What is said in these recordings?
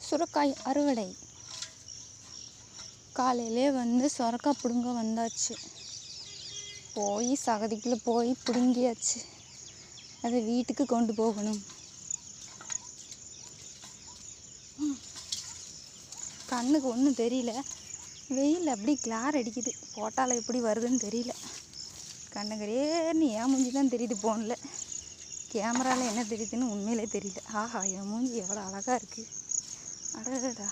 சுரைக்காய் அறுவடை. காலையிலே வந்து சுரக்காய் பிடுங்க வந்தாச்சு. போய் சகதிக்குள்ளே போய் பிடுங்கியாச்சு. அதை வீட்டுக்கு கொண்டு போகணும். கண்ணுக்கு ஒன்றும் தெரியல, வெயில் அப்படி கிளார் அடிக்குது. போட்டால் எப்படி வருதுன்னு தெரியல. கண்ணங்கரேன்னு என் மூஞ்சி தான் தெரியுது ஃபோனில். கேமராவில் என்ன தெரியுதுன்னு உண்மையிலே தெரியல. ஆஹா, என் மூஞ்சி எவ்வளோ அழகாக இருக்குது. அடடா,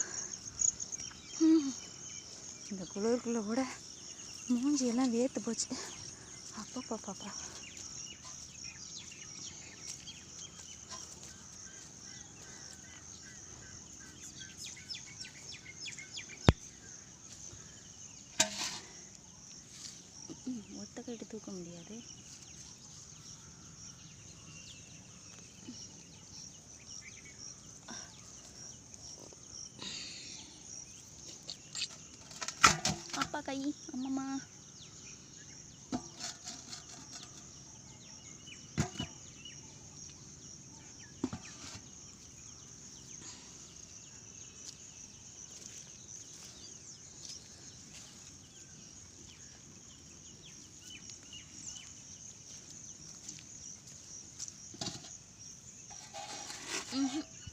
இந்த குளிருக்குள்ளே கூட மூஞ்சியெல்லாம் வேர்த்து போச்சு. அப்பப்பா, ஒத்த கைட்டு தூக்க முடியாது. அப்பா கை, அம்மம்மா.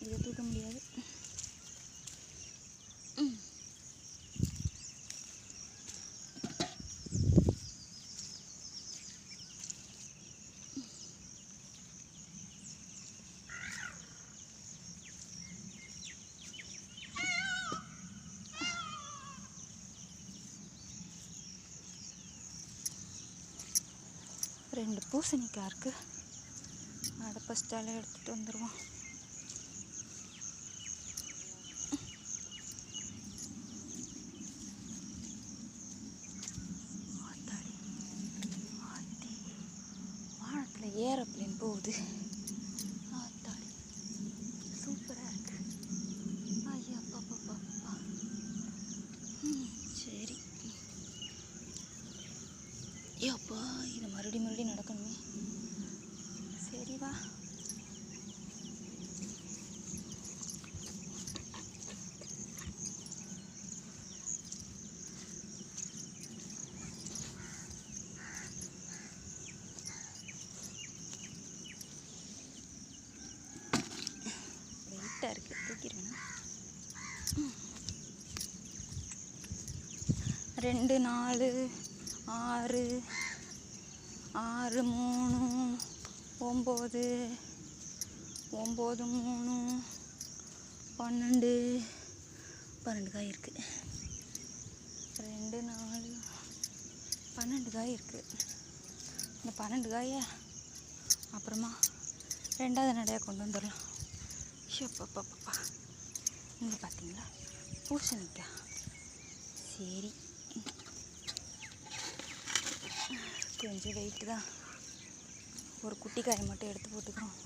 இதை தூக்க முடியாது. ரெண்டு பூசணிக்காய் இருக்குது. அதை ஃபஸ்ட்டாலே எடுத்துகிட்டு வந்துடுவோம். வானத்தில் ஏரோப்ளேன் போகுது. ஆத்தாடி, சூப்பராக இருக்கு. ஐயா பாப்பா. சரி, ஏப்பா, இது மறுபடியும் நடக்கணுமே. சரி வா. வெயிட்டாக இருக்குது, தூக்கிடுவேண்ணா. 2 4 6 6 3 9 9 3 12 காய் இருக்குது. 2 4 12 காய் இருக்குது. இந்த 12 காயை அப்புறமா 2வது நடையாக கொண்டு வந்துடலாம். ஷப்பப்பப்பா, இங்கே பார்த்தீங்களா பூசணிக்காய். சரி, கொஞ்சம் வெயிட்டு தான். ஒரு குட்டி காயை மட்டும் எடுத்து போட்டுக்கிறோம்.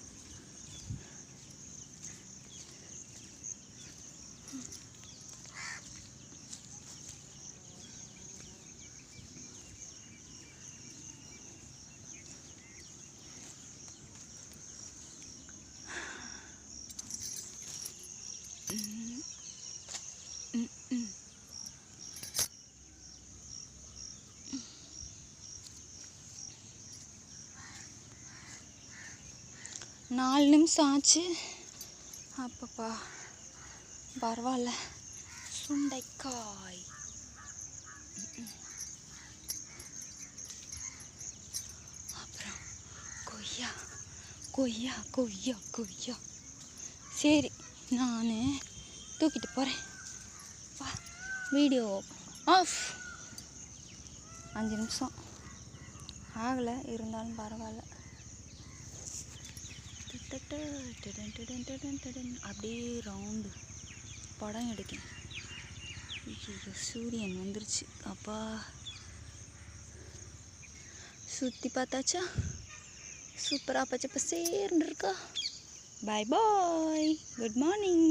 நாலு நிமிஷம் ஆச்சு. அப்பப்பா, பரவாயில்ல. சுண்டைக்காய். அப்புறம் கொய்யா. சரி, நான் தூக்கிட்டு போகிறேன். வா, வீடியோ ஆஃப். 5 நிமிஷம் ஆகலை, இருந்தாலும் பரவாயில்ல. அப்படியே ரவுண்டு படம் எடுக்கேன். சூரியன் வந்துருச்சு. அப்பா, சுற்றி பார்த்தாச்சா? சூப்பராக பச்சை பசேர்னு இருக்கா. பாய் பாய், குட் மார்னிங்.